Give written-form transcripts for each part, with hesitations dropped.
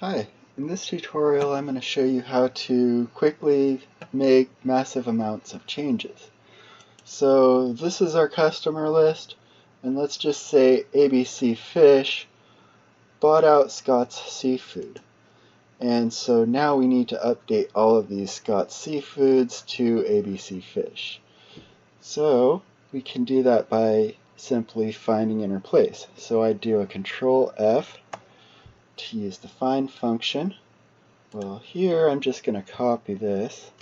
Hi, in this tutorial I'm going to show you how to quickly make massive amounts of changes. So this is our customer list, and let's just say ABC Fish bought out Scott's Seafood. And so now we need to update all of these Scott's Seafoods to ABC Fish. So we can do that by simply finding and replace. So I do a ctrl F to use the find function. Well, here I'm just going to copy this.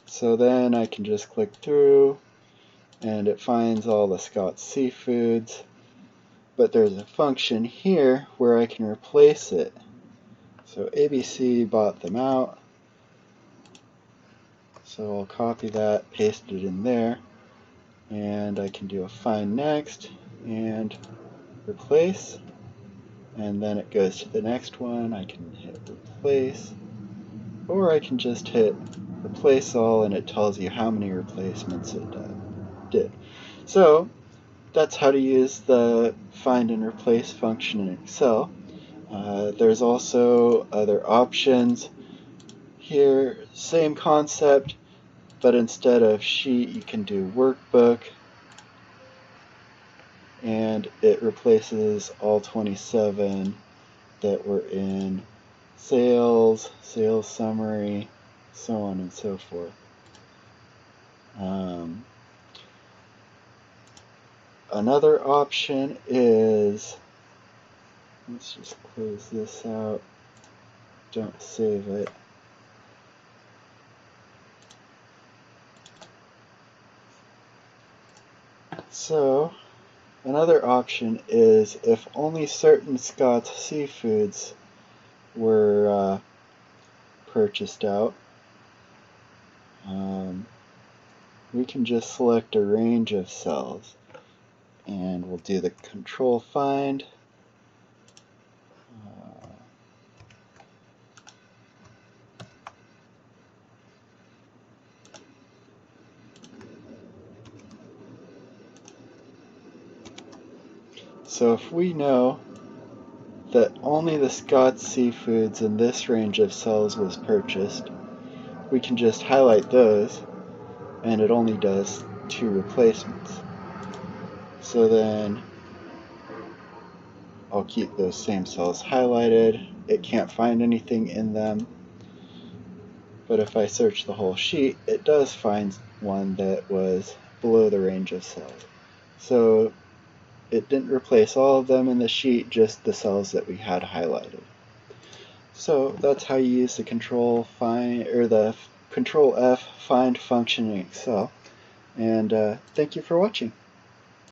So then I can just click through and it finds all the Scott's Seafoods. But there's a function here where I can replace it. So ABC bought them out. So I'll copy that, paste it in there, and I can do a find next and replace. And then it goes to the next one. I can hit replace, or I can just hit replace all and it tells you how many replacements it did. So that's how to use the find and replace function in Excel. There's also other options. Here, same concept, but instead of sheet you can do workbook, and it replaces all 27 that were in sales, sales summary, so on and so forth. Another option is, let's just close this out, don't save it. So another option is if only certain Scott's Seafoods were purchased out, we can just select a range of cells, and we'll do the control find. So if we know that only the Scott's Seafoods in this range of cells was purchased, we can just highlight those, and it only does 2 replacements. So then I'll keep those same cells highlighted. It can't find anything in them. But if I search the whole sheet, it does find one that was below the range of cells. So it didn't replace all of them in the sheet, just the cells that we had highlighted. So that's how you use the control F find function in Excel. And thank you for watching.